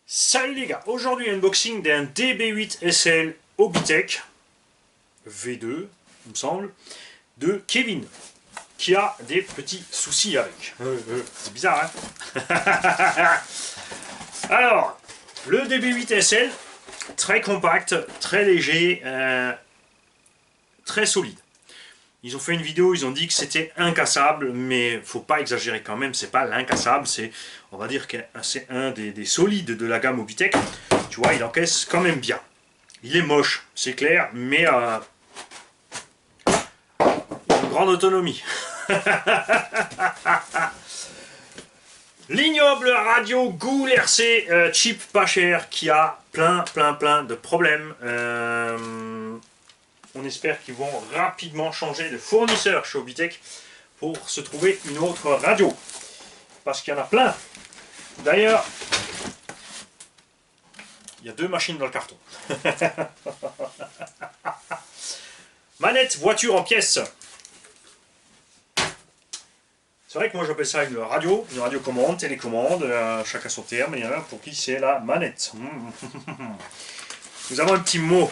Salut les gars, aujourd'hui unboxing d'un DB8 SL Obitech V2, il me semble, de Kevin, qui a des petits soucis avec. C'est bizarre, hein. Alors, le DB8 SL, très compact, très léger, très solide. Ils ont fait une vidéo, ils ont dit que c'était incassable, mais faut pas exagérer quand même, c'est pas l'incassable, c'est, on va dire que c'est un des solides de la gamme Obitech. Tu vois, il encaisse quand même bien. Il est moche, c'est clair, mais il a une grande autonomie. L'ignoble radio Goul RC cheap pas cher qui a plein de problèmes. On espère qu'ils vont rapidement changer de fournisseur chez Obitech pour se trouver une autre radio. Parce qu'il y en a plein. D'ailleurs, il y a deux machines dans le carton. Manette voiture en pièces. C'est vrai que moi j'appelle ça une radio commande, télécommande, chacun son terme, et il y en a pour qui c'est la manette. Nous avons un petit mot.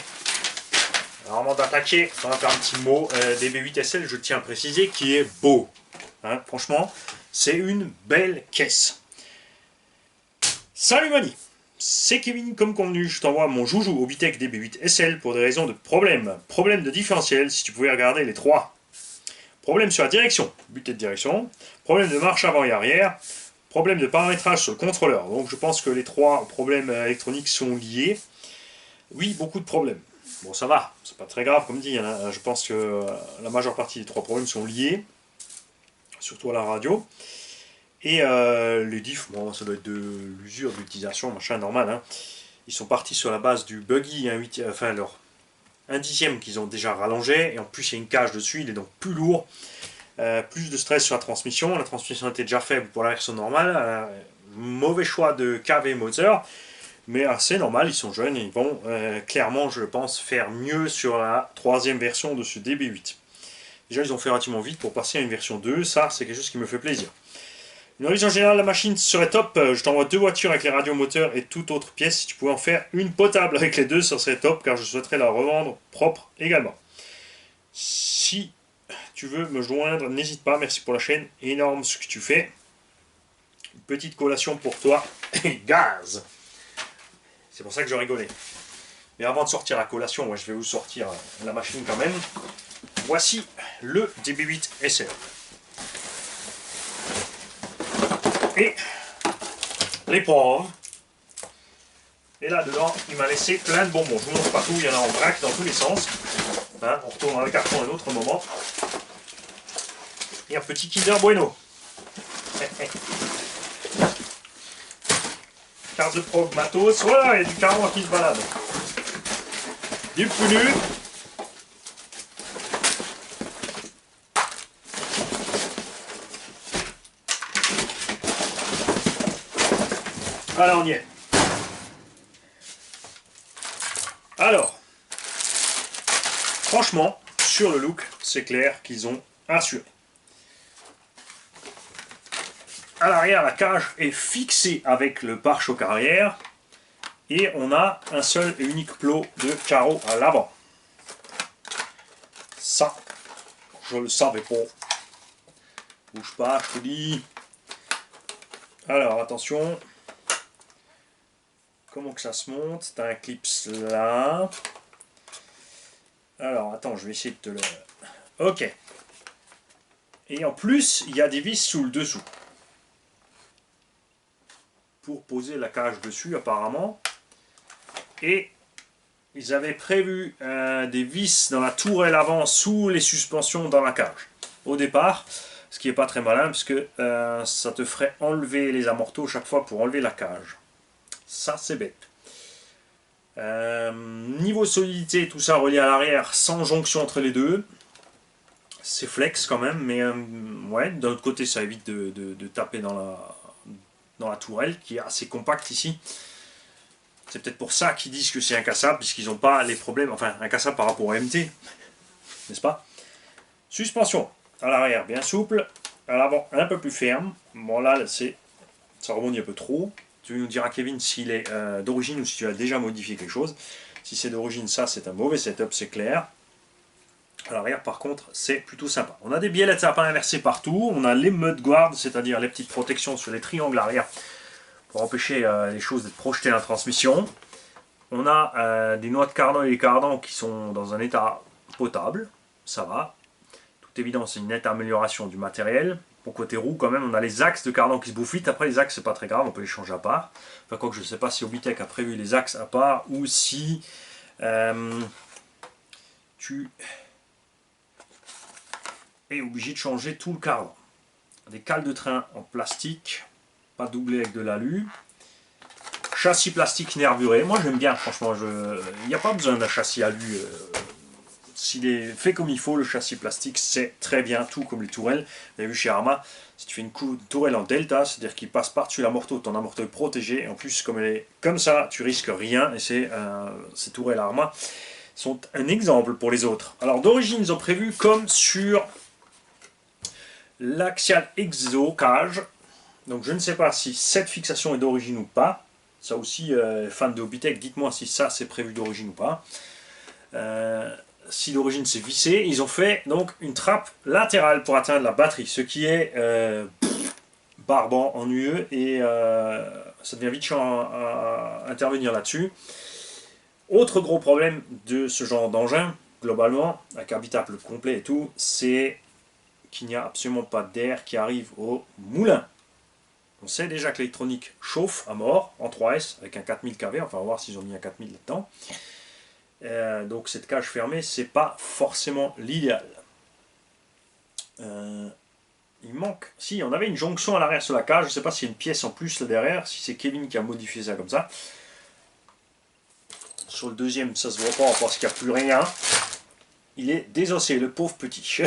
Alors avant d'attaquer, on va faire un petit mot DB8 SL, je tiens à préciser, qui est beau. Hein, franchement, c'est une belle caisse. Salut Mani, c'est Kevin comme convenu, je t'envoie mon joujou Obitech DB8 SL pour des raisons de problème. Problème de différentiel, si tu pouvais regarder les trois. Problème sur la direction, butée de direction. Problème de marche avant et arrière. Problème de paramétrage sur le contrôleur. Donc je pense que les trois problèmes électroniques sont liés. Oui, beaucoup de problèmes. Bon, ça va, c'est pas très grave, comme dit. Hein. Je pense que la majeure partie des trois problèmes sont liés, surtout à la radio. Et les diffs, bon, ça doit être de l'usure d'utilisation, machin normal. Hein. Ils sont partis sur la base du buggy, enfin leur 1/10 qu'ils ont déjà rallongé, et en plus il y a une cage dessus, il est donc plus lourd. Plus de stress sur la transmission était déjà faible pour la version normale. Mauvais choix de KV moteur. Mais c'est normal, ils sont jeunes et ils vont clairement, je pense, faire mieux sur la troisième version de ce DB8. Déjà, ils ont fait relativement vite pour passer à une version 2, ça c'est quelque chose qui me fait plaisir. Une remise en général, la machine serait top, je t'envoie deux voitures avec les radios moteurs et toute autre pièce, si tu pouvais en faire une potable avec les deux, ça serait top, car je souhaiterais la revendre propre également. Si tu veux me joindre, n'hésite pas, merci pour la chaîne, énorme ce que tu fais. Une petite collation pour toi, gaz. C'est pour ça que je rigolais. Mais avant de sortir la collation, moi je vais vous sortir la machine quand même. Voici le DB8 SL. Et les pauvres. Et là-dedans, il m'a laissé plein de bonbons. Je vous montre partout, il y en a en vrac dans tous les sens. Hein, on retourne dans le carton à un autre moment. Et un petit Kinder Bueno. Carte de prog matos, voilà, il y a du caron qui se balade. Du punu. Voilà, on y est. Alors, franchement, sur le look, c'est clair qu'ils ont assuré. À l'arrière, la cage est fixée avec le pare-choc arrière et on a un seul et unique plot de carreaux à l'avant. Ça, je le savais pas. Bouge pas, je te dis. Alors, attention. Comment que ça se monte? T'as un clip là. Alors, attends, je vais essayer de te le... Ok. Et en plus, il y a des vis sous le dessous. Pour poser la cage dessus apparemment, et ils avaient prévu des vis dans la tourelle avant sous les suspensions dans la cage au départ, ce qui n'est pas très malin puisque ça te ferait enlever les amortos chaque fois pour enlever la cage. Ça c'est bête. Niveau solidité, tout ça relié à l'arrière sans jonction entre les deux, c'est flex quand même, mais ouais, d'un autre côté ça évite de taper dans la tourelle qui est assez compacte ici. C'est peut-être pour ça qu'ils disent que c'est incassable, puisqu'ils n'ont pas les problèmes, enfin incassable par rapport au MT, n'est-ce pas? Suspension à l'arrière bien souple, à l'avant un peu plus ferme. Bon là ça rebondit un peu trop, Tu nous diras, Kevin, s'il est d'origine ou si tu as déjà modifié quelque chose. Si c'est d'origine, ça c'est un mauvais setup, c'est clair. À l'arrière, par contre, c'est plutôt sympa. On a des biellettes sapin inversées partout. On a les mud guards, c'est-à-dire les petites protections sur les triangles arrière pour empêcher les choses d'être projetées à la transmission. On a des noix de cardan et des cardans qui sont dans un état potable. Ça va. Toute évidence, c'est une nette amélioration du matériel. Pour côté roue, quand même, on a les axes de cardan qui se bouffent vite. Après, les axes, c'est pas très grave, on peut les changer à part. Enfin, quoique je ne sais pas si Obitech a prévu les axes à part ou si tu es obligé de changer tout le cardan. Des cales de train en plastique, pas doublé avec de l'alu. Châssis plastique nervuré. Moi, j'aime bien, franchement. Il n'y a pas besoin d'un châssis alu. S'il est fait comme il faut, le châssis plastique, c'est très bien, tout comme les tourelles. Vous avez vu chez Arma, si tu fais une tourelle en delta, c'est-à-dire qu'il passe par-dessus l'amorto, ton amorto est protégé. Et en plus, comme elle est comme ça, tu risques rien. Et ces tourelles Arma sont un exemple pour les autres. Alors d'origine, ils ont prévu comme sur l'Axial Exo Cage. Donc je ne sais pas si cette fixation est d'origine ou pas. Ça aussi, fan de Obitech, dites-moi si ça c'est prévu d'origine ou pas. Si d'origine c'est vissé, ils ont fait donc une trappe latérale pour atteindre la batterie, ce qui est barbant, ennuyeux, et ça devient vite chiant à intervenir là-dessus. Autre gros problème de ce genre d'engin, globalement, avec habitable complet et tout, c'est qu'il n'y a absolument pas d'air qui arrive au moulin. On sait déjà que l'électronique chauffe à mort en 3S avec un 4000 kV, enfin on va voir s'ils ont mis un 4000 là-dedans. Donc cette cage fermée, c'est pas forcément l'idéal. Il manque, si on avait une jonction à l'arrière sur la cage, je ne sais pas s'il y a une pièce en plus là derrière, si c'est Kevin qui a modifié ça comme ça. Sur le deuxième, ça se voit pas parce qu'il n'y a plus rien. Il est désossé, le pauvre petit.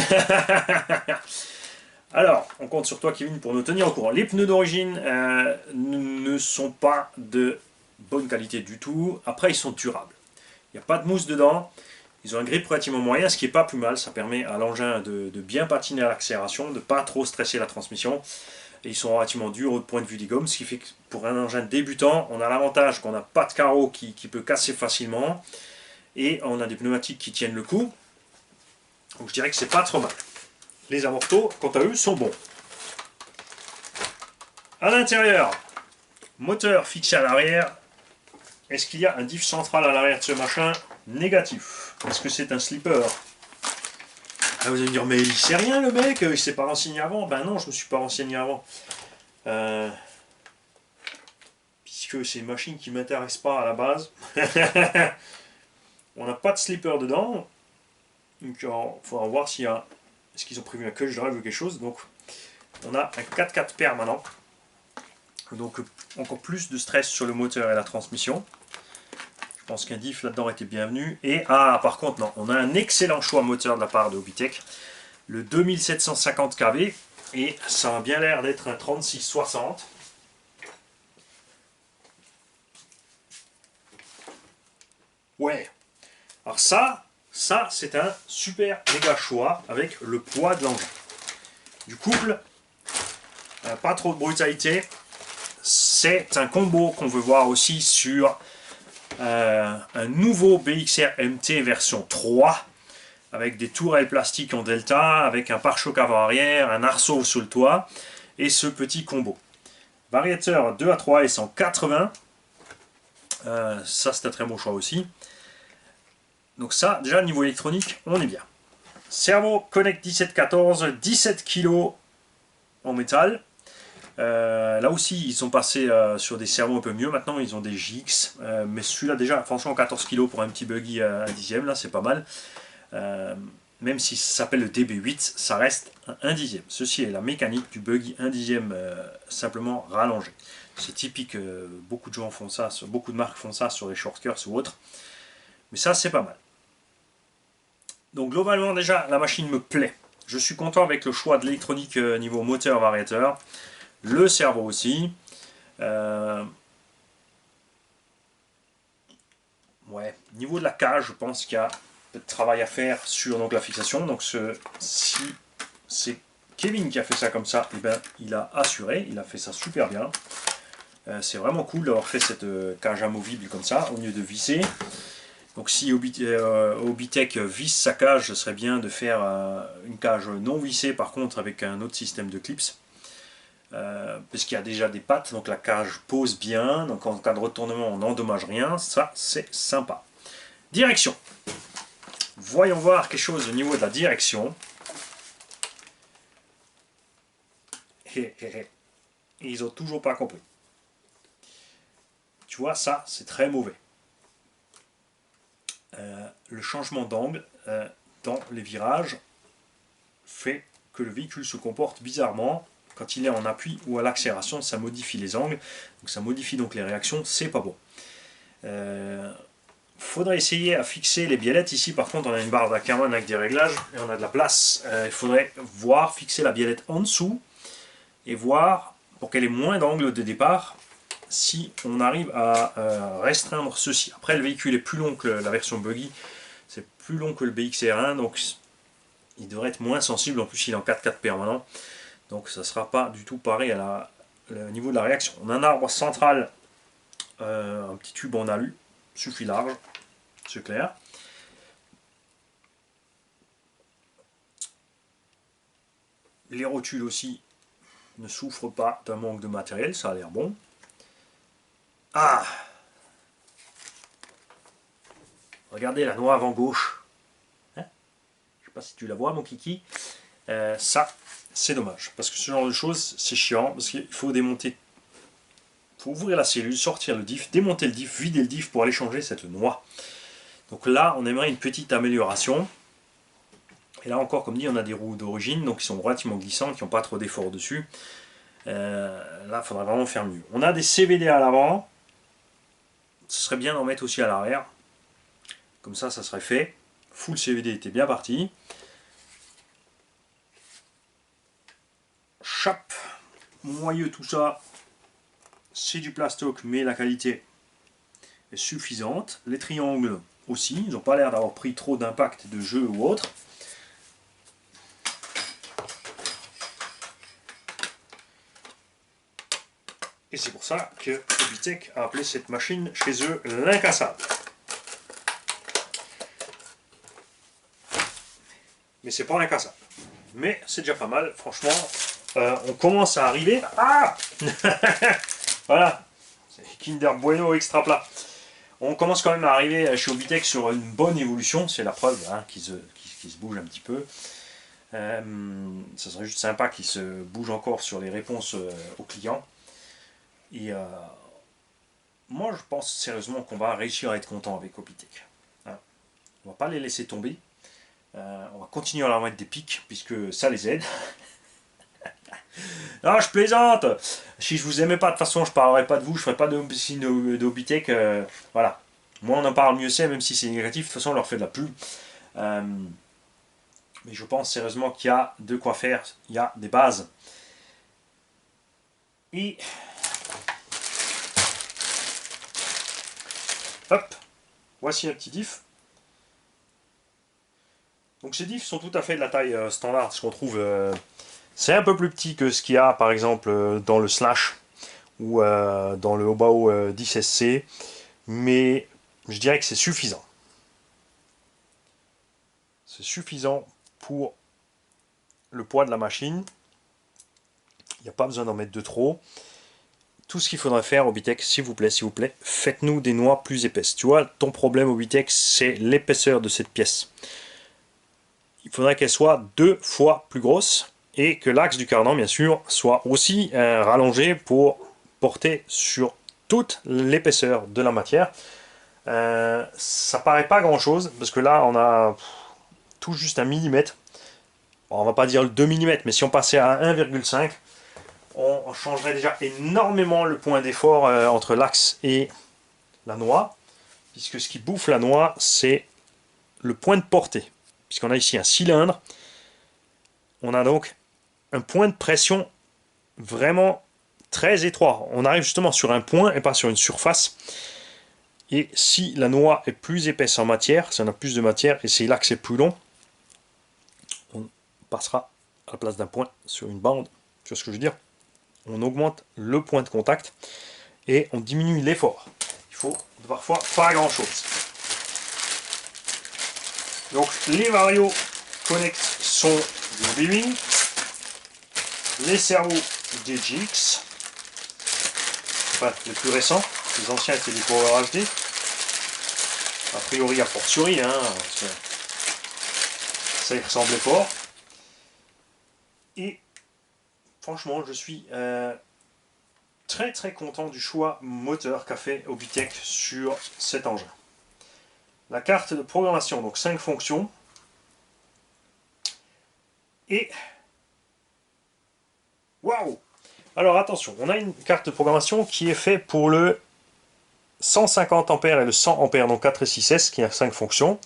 Alors, on compte sur toi, Kevin, pour nous tenir au courant. Les pneus d'origine ne sont pas de bonne qualité du tout. Après, ils sont durables. Il n'y a pas de mousse dedans. Ils ont un grip relativement moyen, ce qui n'est pas plus mal. Ça permet à l'engin de bien patiner à l'accélération, de ne pas trop stresser la transmission. Et ils sont relativement durs au point de vue des gommes, ce qui fait que pour un engin débutant, on a l'avantage qu'on n'a pas de carreau qui peut casser facilement. Et on a des pneumatiques qui tiennent le coup. Donc je dirais que c'est pas trop mal. Les amortos, quant à eux, sont bons. À l'intérieur, moteur fixé à l'arrière. Est-ce qu'il y a un diff central à l'arrière de ce machin? Négatif. Est-ce que c'est un slipper? Ah, vous allez me dire, mais il sait rien le mec, il s'est pas renseigné avant. Ben non, je me suis pas renseigné avant. Puisque c'est une machine qui ne m'intéresse pas à la base. On n'a pas de slipper dedans. Donc il faudra voir s'il y a... Est-ce qu'ils ont prévu un clutch drive ou quelque chose. Donc on a un 4x4 permanent. Donc encore plus de stress sur le moteur et la transmission. Je pense qu'un diff là-dedans était bienvenu. Et par contre, non, on a un excellent choix moteur de la part de Obitech. Le 2750 kV. Et ça a bien l'air d'être un 3660. Ouais. Alors ça c'est un super méga choix avec le poids de l'engin. Du couple, pas trop de brutalité. C'est un combo qu'on veut voir aussi sur un nouveau BXR MT version 3 avec des tourelles plastiques en delta, avec un pare-choc avant-arrière, un arceau sur le toit et ce petit combo. Variateur 2 à 3 et 180. Ça c'est un très bon choix aussi. Donc ça, déjà niveau électronique, on est bien. Servo Connect 1714, 17 kg en métal. Là aussi, ils sont passés sur des servos un peu mieux. Maintenant, ils ont des GX. Mais celui-là, déjà, franchement, 14 kg pour un petit buggy à 1 dixième, là, c'est pas mal. Même si ça s'appelle le DB8, ça reste un 1 dixième. Ceci est la mécanique du buggy 1 dixième simplement rallongé. C'est typique, beaucoup de gens font ça, beaucoup de marques font ça sur les shortcuts ou autres. Mais ça, c'est pas mal. Donc globalement déjà la machine me plaît. Je suis content avec le choix de l'électronique niveau moteur variateur. Le servo aussi. Ouais. Niveau de la cage, je pense qu'il y a peu de travail à faire sur donc, la fixation. Donc si c'est Kevin qui a fait ça comme ça, et ben, il a assuré, il a fait ça super bien. C'est vraiment cool d'avoir fait cette cage amovible comme ça, au lieu de visser. Donc si Hobbytech visse sa cage, ce serait bien de faire une cage non vissée, par contre avec un autre système de clips. Parce qu'il y a déjà des pattes, donc la cage pose bien, donc en cas de retournement on n'endommage rien, ça c'est sympa. Direction. Voyons voir quelque chose au niveau de la direction. Ils ont toujours pas compris. Tu vois, ça c'est très mauvais. Le changement d'angle dans les virages fait que le véhicule se comporte bizarrement. Quand il est en appui ou à l'accélération, ça modifie les angles, donc ça modifie donc les réactions, c'est pas bon. Faudrait essayer à fixer les biellettes. Ici par contre on a une barre d'Ackermann avec des réglages et on a de la place. Il faudrait voir fixer la biellette en dessous et voir pour qu'elle ait moins d'angle de départ si on arrive à restreindre ceci. Après le véhicule est plus long que la version buggy, c'est plus long que le BXR1, donc il devrait être moins sensible. En plus il est en 4x4 permanent, donc ça ne sera pas du tout pareil à au niveau de la réaction. On a un arbre central, un petit tube en alu, suffit large, c'est clair. Les rotules aussi ne souffrent pas d'un manque de matériel, ça a l'air bon. Ah! Regardez la noix avant gauche. Hein? Je ne sais pas si tu la vois mon kiki. Ça, c'est dommage. Parce que ce genre de choses, c'est chiant. Parce qu'il faut démonter. Il faut ouvrir la cellule, sortir le diff, démonter le diff, vider le diff pour aller changer cette noix. Donc là, on aimerait une petite amélioration. Et là encore, comme dit, on a des roues d'origine, donc qui sont relativement glissantes, qui n'ont pas trop d'effort dessus. Là, il faudrait vraiment faire mieux. On a des CVD à l'avant. Ce serait bien d'en mettre aussi à l'arrière. Comme ça serait fait. Full CVD était bien parti. Chape, moyeu, tout ça. C'est du plastoc, mais la qualité est suffisante. Les triangles aussi. Ils n'ont pas l'air d'avoir pris trop d'impact de jeu ou autre. Et c'est pour ça que Hobbytech a appelé cette machine chez eux l'incassable. Mais c'est pas l'incassable. Mais c'est déjà pas mal, franchement. On commence à arriver. Ah voilà, c'est Kinder Bueno extra plat. On commence quand même à arriver chez Hobbytech sur une bonne évolution, c'est la preuve hein, qu'il se bouge un petit peu. Ça serait juste sympa qu'il se bouge encore sur les réponses aux clients. Et moi je pense sérieusement qu'on va réussir à être content avec Hobbytech. Hein. On va pas les laisser tomber. On va continuer à leur mettre des pics puisque ça les aide. Non, je plaisante. Si je vous aimais pas, de toute façon, je parlerai pas de vous, je ferai pas de Hobbytech. Voilà. Moi, on en parle mieux c'est, même si c'est négatif. De toute façon, on leur fait de la pub. Mais je pense sérieusement qu'il y a de quoi faire. Il y a des bases. Et hop, voici un petit diff. Donc ces diffs sont tout à fait de la taille standard, ce qu'on trouve. C'est un peu plus petit que ce qu'il y a par exemple dans le Slash ou dans le Hobao 10SC, mais je dirais que c'est suffisant. C'est suffisant pour le poids de la machine. Il n'y a pas besoin d'en mettre de trop. Tout ce qu'il faudrait faire, Hobbytech, s'il vous plaît, faites-nous des noix plus épaisses. Tu vois, ton problème, Hobbytech, c'est l'épaisseur de cette pièce. Il faudrait qu'elle soit 2 fois plus grosse et que l'axe du cardan, bien sûr, soit aussi rallongé pour porter sur toute l'épaisseur de la matière. Ça paraît pas grand chose parce que là, on a tout juste 1 mm. Bon, on va pas dire le 2 mm, mais si on passait à 1,5, on changerait déjà énormément le point d'effort entre l'axe et la noix, puisque ce qui bouffe la noix, c'est le point de portée. Puisqu'on a ici un cylindre, on a donc un point de pression vraiment très étroit. On arrive justement sur un point et pas sur une surface. Et si la noix est plus épaisse en matière, si on a plus de matière et si l'axe est plus long, on passera à la place d'un point sur une bande. Tu vois ce que je veux dire? On augmente le point de contact et on diminue l'effort. Il faut parfois pas grand chose. Donc les Vario Connect sont du Hobby, les cerveaux des GX, enfin les plus récents, les anciens étaient des Power HD, a priori a fortiori, hein, ça y ressemblait fort. Et franchement je suis très très content du choix moteur qu'a fait Hobbytech sur cet engin. La carte de programmation, donc 5 fonctions. Et waouh! Alors attention, on a une carte de programmation qui est faite pour le 150 A et le 100 A, donc 4 et 6S, qui a 5 fonctions.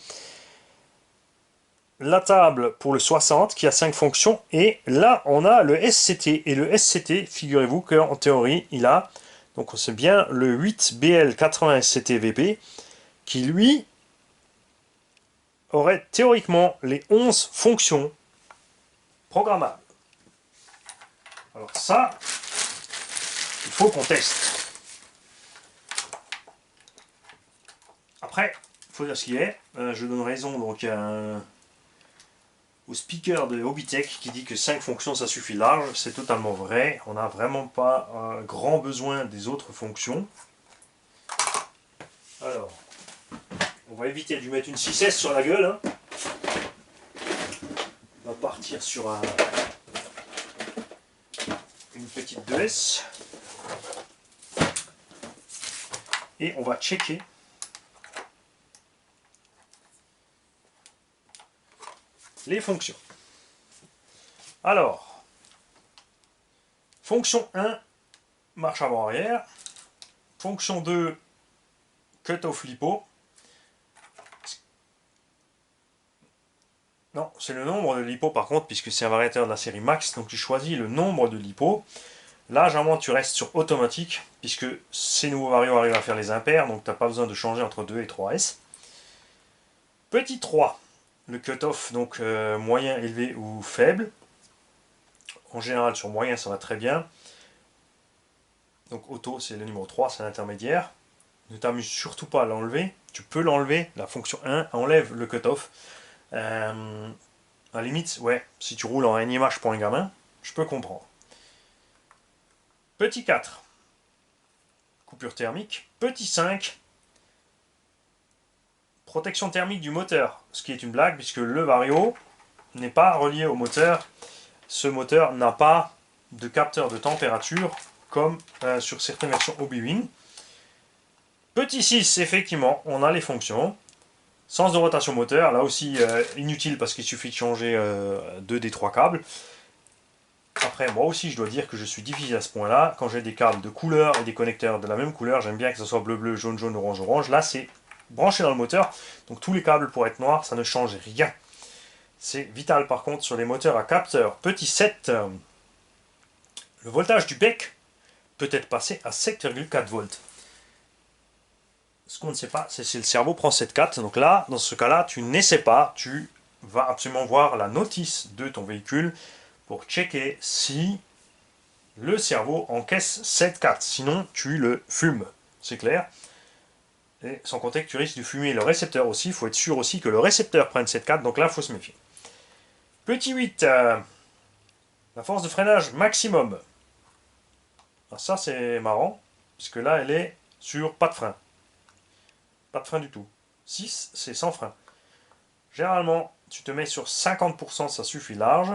La table pour le 60 qui a 5 fonctions. Et là, on a le SCT. Et le SCT, figurez-vous qu'en théorie, il a, donc c'est bien le 8BL80 SCT-VP, qui lui aurait théoriquement les 11 fonctions programmables. Alors ça, il faut qu'on teste. Après, il faut dire ce qu'il est. Je donne raison donc au speaker de Hobbytech qui dit que 5 fonctions ça suffit large. C'est totalement vrai. On n'a vraiment pas un grand besoin des autres fonctions. Alors, on va éviter de lui mettre une 6S sur la gueule. Hein. On va partir sur une petite 2S. Et on va checker les fonctions. Alors, fonction 1, marche avant-arrière. Fonction 2, cut-off lipo. Non, c'est le nombre de lipo par contre, puisque c'est un variateur de la série max, donc tu choisis le nombre de lipo. Là, généralement, tu restes sur automatique, puisque ces nouveaux varios arrivent à faire les impairs, donc tu n'as pas besoin de changer entre 2 et 3S. Petit 3, le cut-off, donc moyen, élevé ou faible. En général, sur moyen, ça va très bien. Donc auto, c'est le numéro 3, c'est l'intermédiaire. Ne t'amuse surtout pas à l'enlever. Tu peux l'enlever, la fonction 1, enlève le cut-off. À la limite, ouais, si tu roules en NIMH pour un gamin, je peux comprendre. Petit 4, coupure thermique. Petit 5, protection thermique du moteur. Ce qui est une blague, puisque le Vario n'est pas relié au moteur. Ce moteur n'a pas de capteur de température, comme sur certaines versions Hobby. Petit 6, effectivement, on a les fonctions. Sens de rotation moteur, là aussi inutile parce qu'il suffit de changer 2 des 3 câbles. Après, moi aussi, je dois dire que je suis difficile à ce point-là. Quand j'ai des câbles de couleur et des connecteurs de la même couleur, j'aime bien que ce soit bleu-bleu, jaune-jaune, orange-orange. Là, c'est branché dans le moteur, donc tous les câbles pour être noirs, ça ne change rien. C'est vital par contre sur les moteurs à capteur. Petit 7, le voltage du bec peut être passé à 7,4 volts. Ce qu'on ne sait pas, c'est si le cerveau prend 7,4. Donc là, dans ce cas-là, tu n'essaies pas, tu vas absolument voir la notice de ton véhicule pour checker si le cerveau encaisse 7,4. Sinon, tu le fumes, c'est clair. Et sans compter que tu risques de fumer le récepteur aussi. Il faut être sûr aussi que le récepteur prenne 7,4. Donc là, il faut se méfier. Petit 8, la force de freinage maximum. Alors ça, c'est marrant, puisque là, elle est sur pas de frein. Pas de frein du tout. 6, c'est sans frein. Généralement, tu te mets sur 50%, ça suffit large.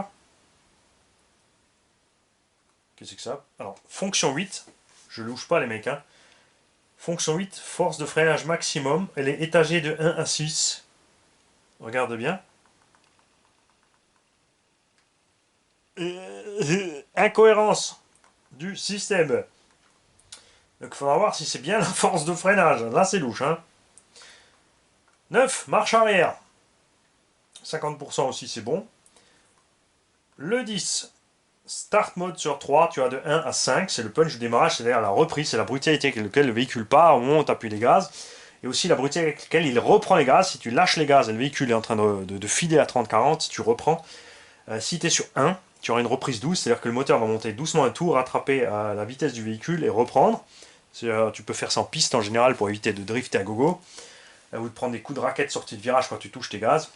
Qu'est-ce que c'est que ça? Alors, fonction 8, je louche pas les mecs, hein. Fonction 8, force de freinage maximum, elle est étagée de 1 à 6. Regarde bien. Incohérence du système. Donc il faudra voir si c'est bien la force de freinage. Là c'est louche. Hein. 9, marche arrière. 50% aussi c'est bon. Le 10, start mode sur 3, tu as de 1 à 5. C'est le punch de démarrage, c'est-à-dire la reprise, c'est la brutalité avec laquelle le véhicule part au moment où tu appuies les gaz. Et aussi la brutalité avec laquelle il reprend les gaz. Si tu lâches les gaz et le véhicule est en train de filer à 30-40, tu reprends. Si tu es sur 1, tu auras une reprise douce, c'est-à-dire que le moteur va monter doucement un tour, rattraper à la vitesse du véhicule et reprendre. Tu peux faire ça en piste en général pour éviter de drifter à gogo, ou de prendre des coups de raquette sortie de virage quand tu touches tes gaz.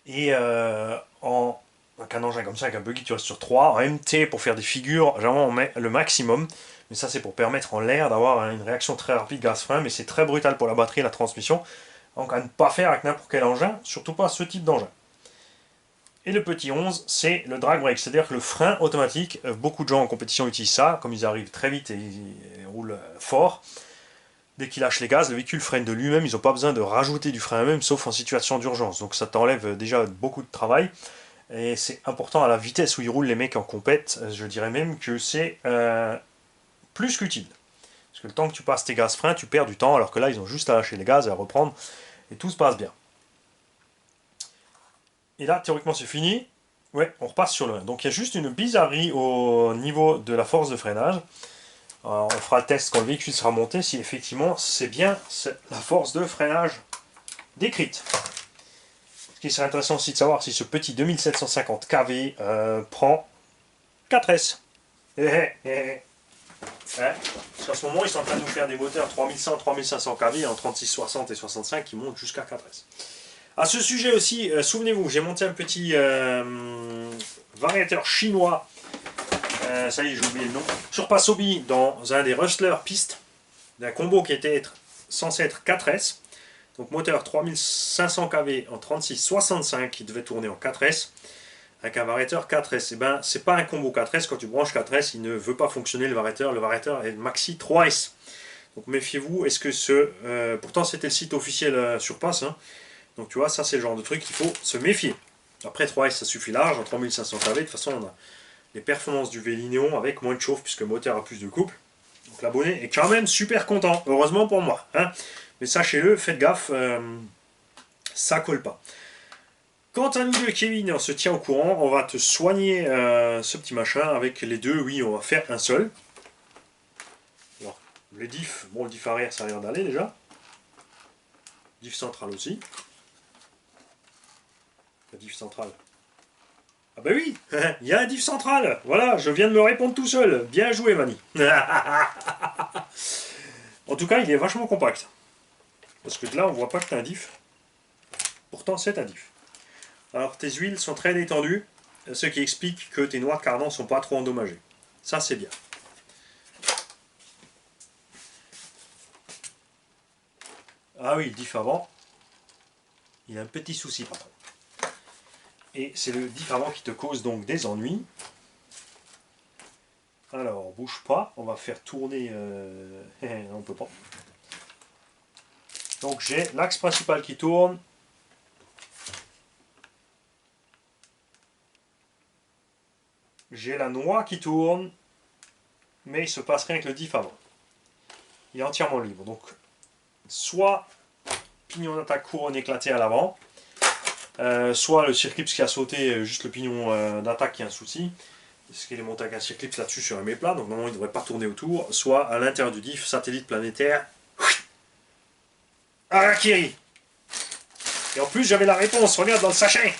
Et avec un engin comme ça, avec un buggy, tu restes sur 3. En MT, pour faire des figures, généralement on met le maximum. Mais ça, c'est pour permettre en l'air d'avoir une réaction très rapide gaz-frein. Mais c'est très brutal pour la batterie et la transmission. Donc à ne pas faire avec n'importe quel engin, surtout pas ce type d'engin. Et le petit 11, c'est le drag brake, c'est-à-dire que le frein automatique, beaucoup de gens en compétition utilisent ça, comme ils arrivent très vite et ils roulent fort. Dès qu'ils lâchent les gaz, le véhicule freine de lui-même, ils n'ont pas besoin de rajouter du frein eux-mêmes, sauf en situation d'urgence. Donc ça t'enlève déjà beaucoup de travail. Et c'est important à la vitesse où ils roulent les mecs en compète, je dirais même que c'est plus qu'utile. Parce que le temps que tu passes tes gaz freins, tu perds du temps, alors que là, ils ont juste à lâcher les gaz et à reprendre, et tout se passe bien. Et là, théoriquement, c'est fini. Ouais, on repasse sur le 1. Donc il y a juste une bizarrerie au niveau de la force de freinage. Alors, on fera le test quand le véhicule sera monté, si effectivement c'est bien la force de freinage décrite. Ce qui serait intéressant aussi de savoir si ce petit 2750 kV prend 4S. Ouais. Parce qu'en ce moment, ils sont en train de nous faire des moteurs 3100-3500 kV en 36, 60 et 65 qui montent jusqu'à 4S. À ce sujet aussi, souvenez-vous, j'ai monté un petit variateur chinois. Ça y est, j'ai oublié le nom. Sur Passobi, dans un des Rustlers pistes, d'un combo qui était censé être 4S. Donc moteur 3500 kV en 36-65 qui devait tourner en 4S. Avec un variateur 4S. Et ben, c'est pas un combo 4S. Quand tu branches 4S, il ne veut pas fonctionner le variateur. Le variateur est maxi 3S. Donc méfiez-vous. Est-ce que pourtant, c'était le site officiel sur Pass. Hein. Donc tu vois, ça c'est le genre de truc qu'il faut se méfier. Après 3S ça suffit large, en 3500 kV, de toute façon on a les performances du Vélinéon avec moins de chauffe puisque le moteur a plus de couple. Donc l'abonné est quand même super content, heureusement pour moi. Hein. Mais sachez-le, faites gaffe, ça colle pas. Quant à nous deux, Kevin, on se tient au courant, on va te soigner ce petit machin avec les deux, oui on va faire un seul. Alors, les diffs, bon le diff arrière ça a l'air d'aller déjà. Diff central aussi. La diff centrale. Ah bah oui, il y a un diff central. Voilà, je viens de me répondre tout seul. Bien joué, Mani. En tout cas, il est vachement compact. Parce que là, on voit pas que c'est un diff. Pourtant, c'est un diff. Alors, tes huiles sont très détendues, ce qui explique que tes noix de cardan sont pas trop endommagées. Ça, c'est bien. Ah oui, le diff avant. Il a un petit souci, par contre. Et c'est le diff avant qui te cause donc des ennuis. Alors, bouge pas, on va faire tourner... on peut pas. Donc j'ai l'axe principal qui tourne. J'ai la noix qui tourne. Mais il se passe rien avec le diff avant. Il est entièrement libre. Donc, soit pignon d'attaque couronne éclaté à l'avant, soit le circlips qui a sauté, juste le pignon d'attaque qui a un souci. Parce qu'il est monté avec un circlips là-dessus sur un méplat, donc normalement il ne devrait pas tourner autour, soit à l'intérieur du diff, satellite planétaire. Harakiri. Et en plus j'avais la réponse, regarde dans le sachet.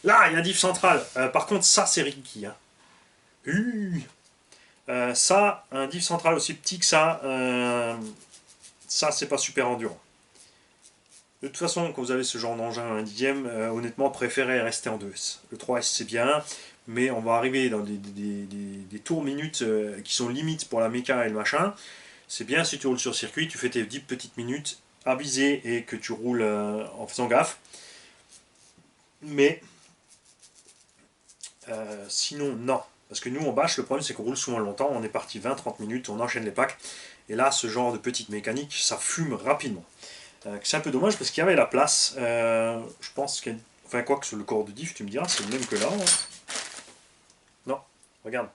Là, il y a un diff central. Par contre, ça c'est Rinky. Hein. Ça, un diff central aussi petit que ça c'est pas super endurant. De toute façon, quand vous avez ce genre d'engin à 1 dixième, honnêtement, préférez rester en 2S. Le 3S c'est bien, mais on va arriver dans des tours minutes qui sont limites pour la méca et le machin. C'est bien si tu roules sur circuit, tu fais tes 10 petites minutes avisées et que tu roules en faisant gaffe. Mais sinon, non. Parce que nous, en bâche, le problème c'est qu'on roule souvent longtemps, on est parti 20-30 minutes, on enchaîne les packs. Et là, ce genre de petite mécanique, ça fume rapidement. C'est un peu dommage parce qu'il y avait la place. Je pense qu'il y a... Enfin, quoi que sur le corps de diff, tu me diras, c'est le même que là. Hein. Non, regarde.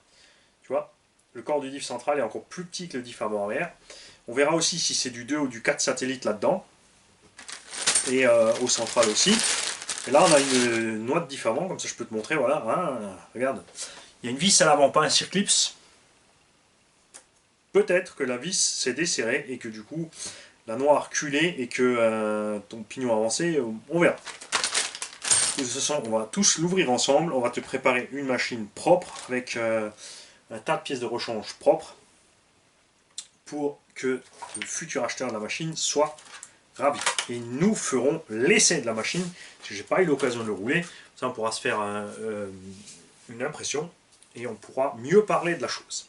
Tu vois, le corps du diff central est encore plus petit que le diff avant-arrière. On verra aussi si c'est du 2 ou du 4 satellite là-dedans. Et au central aussi. Et là, on a une noix de diff avant, comme ça je peux te montrer. Voilà, hein, regarde. Il y a une vis à l'avant, pas un circlips. Peut-être que la vis s'est desserrée et que du coup... la noix a reculé et que ton pignon a avancé, on verra. De toute façon, on va tous l'ouvrir ensemble, on va te préparer une machine propre avec un tas de pièces de rechange propres. pour que le futur acheteur de la machine soit ravi. Et nous ferons l'essai de la machine, parce que j'ai pas eu l'occasion de le rouler. Ça, on pourra se faire une impression et on pourra mieux parler de la chose.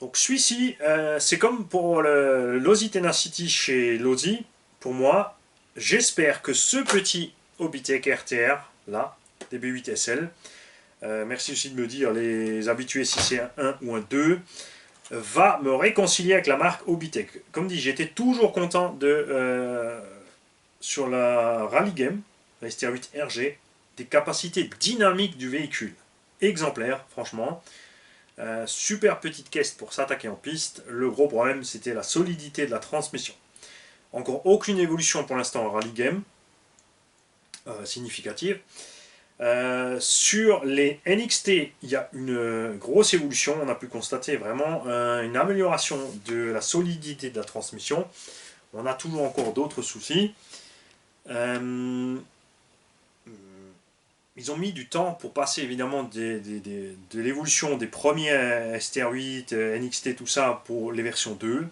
Donc celui-ci, c'est comme pour le Lozi Tenacity chez Lozi. Pour moi, j'espère que ce petit Obitech RTR, là, DB8 SL, merci aussi de me dire les habitués si c'est un 1 ou un 2, va me réconcilier avec la marque Obitech. Comme dit, j'étais toujours content de, sur la Rally Game, la STR8 RG, des capacités dynamiques du véhicule. Exemplaire, franchement. Super petite caisse pour s'attaquer en piste. Le gros problème, c'était la solidité de la transmission. Encore aucune évolution pour l'instant en Rally Game significative. Sur les NXT, il y a une grosse évolution. On a pu constater vraiment une amélioration de la solidité de la transmission. On a toujours encore d'autres soucis. Ils ont mis du temps pour passer évidemment de l'évolution des premiers STR8, NXT, tout ça pour les versions 2.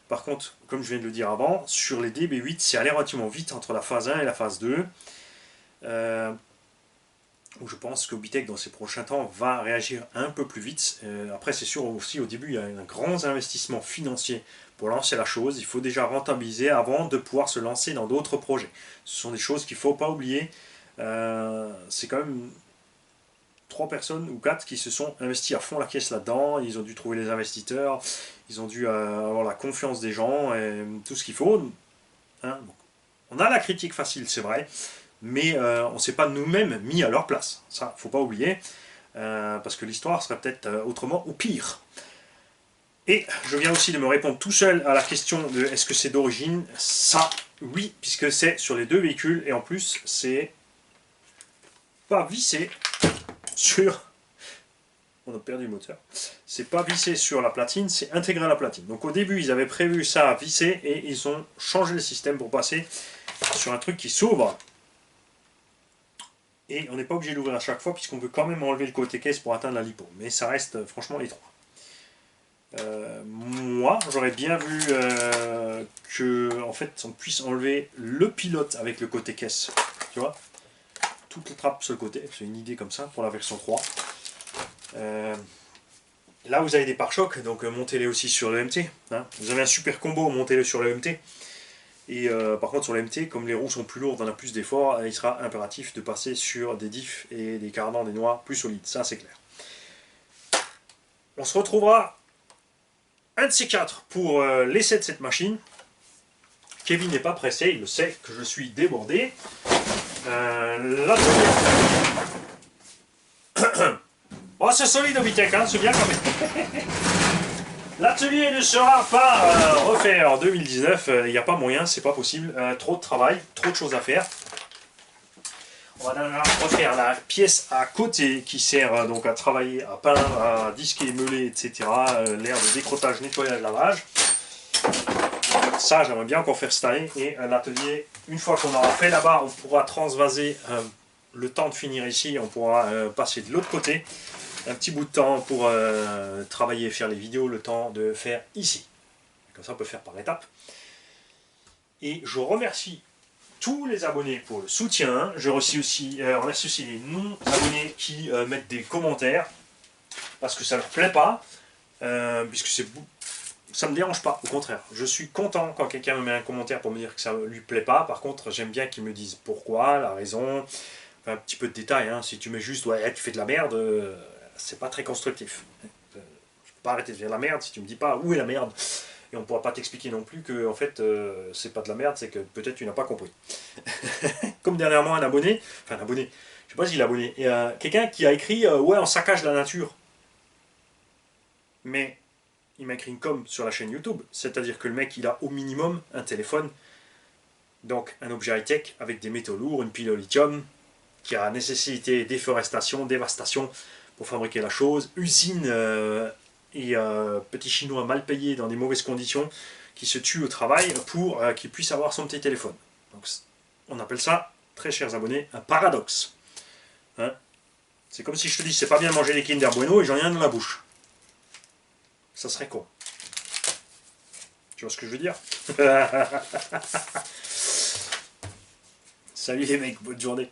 Par contre, comme je viens de le dire avant, sur les DB8, c'est allé relativement vite entre la phase 1 et la phase 2. Où je pense qu'Obitech dans ces prochains temps va réagir un peu plus vite. Après, c'est sûr aussi, au début, il y a un grand investissement financier pour lancer la chose. Il faut déjà rentabiliser avant de pouvoir se lancer dans d'autres projets. Ce sont des choses qu'il ne faut pas oublier. C'est quand même 3 personnes ou 4 qui se sont investis à fond la caisse là-dedans. Ils ont dû trouver les investisseurs, ils ont dû avoir la confiance des gens et tout ce qu'il faut. Hein. On a la critique facile, c'est vrai, mais on ne s'est pas nous-mêmes mis à leur place. Ça, il ne faut pas oublier, parce que l'histoire serait peut-être autrement ou pire. Et je viens aussi de me répondre tout seul à la question de est-ce que c'est d'origine. Ça, oui, puisque c'est sur les 2 véhicules, et en plus, c'est pas vissé sur... On a perdu le moteur. C'est pas vissé sur la platine, c'est intégré à la platine. Donc au début, ils avaient prévu ça vissé, et ils ont changé le système pour passer sur un truc qui s'ouvre. Et on n'est pas obligé d'ouvrir à chaque fois, puisqu'on veut quand même enlever le côté caisse pour atteindre la lipo. Mais ça reste franchement étroit. Moi, j'aurais bien vu que en fait, on puisse enlever le pilote avec le côté caisse. Tu vois, toute la trappe sur le côté. C'est une idée comme ça pour la version 3. Là, vous avez des pare-chocs, donc montez-les aussi sur le MT. Hein. Vous avez un super combo, montez-le sur le MT. Et par contre, sur le MT, comme les roues sont plus lourdes, on a plus d'efforts, il sera impératif de passer sur des diffs et des cardans, des noix plus solides. Ça, c'est clair. On se retrouvera un de ces 4 pour l'essai de cette machine. Kevin n'est pas pressé, il le sait que je suis débordé. L'atelier... Oh, c'est solide Obitech, hein, c'est bien quand même. L'atelier ne sera pas refait en 2019, il n'y a pas moyen, c'est pas possible. Trop de travail, trop de choses à faire. On va refaire la pièce à côté qui sert donc à travailler, à peindre, à disquer, meuler, etc. L'air de décrottage, nettoyage, lavage. Ça, j'aimerais bien encore faire cette année. Et l'atelier, une fois qu'on aura fait là-bas, on pourra transvaser le temps de finir ici. On pourra passer de l'autre côté. Un petit bout de temps pour travailler et faire les vidéos, le temps de faire ici. Comme ça, on peut faire par étapes. Et je remercie tous les abonnés pour le soutien. Je remercie aussi les non-abonnés qui mettent des commentaires parce que ça ne leur plaît pas, puisque ça ne me dérange pas, au contraire. Je suis content quand quelqu'un me met un commentaire pour me dire que ça ne lui plaît pas. Par contre, j'aime bien qu'ils me disent pourquoi, la raison, enfin, un petit peu de détails. Hein. Si tu mets juste ouais, tu fais de la merde, c'est pas très constructif. Je ne peux pas arrêter de faire de la merde si tu me dis pas où est la merde. Et on ne pourra pas t'expliquer non plus que en fait c'est pas de la merde, c'est que peut-être tu n'as pas compris. Comme dernièrement un abonné, enfin un abonné, je sais pas s'il est abonné, et quelqu'un qui a écrit ouais on saccage la nature. Mais il m'a écrit une com sur la chaîne YouTube, c'est-à-dire que le mec il a au minimum un téléphone, donc un objet high-tech avec des métaux lourds, une pile au lithium, qui a nécessité déforestation, dévastation pour fabriquer la chose, usine et petit chinois mal payé dans des mauvaises conditions qui se tue au travail pour qu'il puisse avoir son petit téléphone. Donc, on appelle ça, très chers abonnés, un paradoxe. Hein, c'est comme si je te dis c'est pas bien de manger des Kinder Bueno et j'en ai un dans la bouche. Ça serait con. Tu vois ce que je veux dire? Salut les mecs, bonne journée.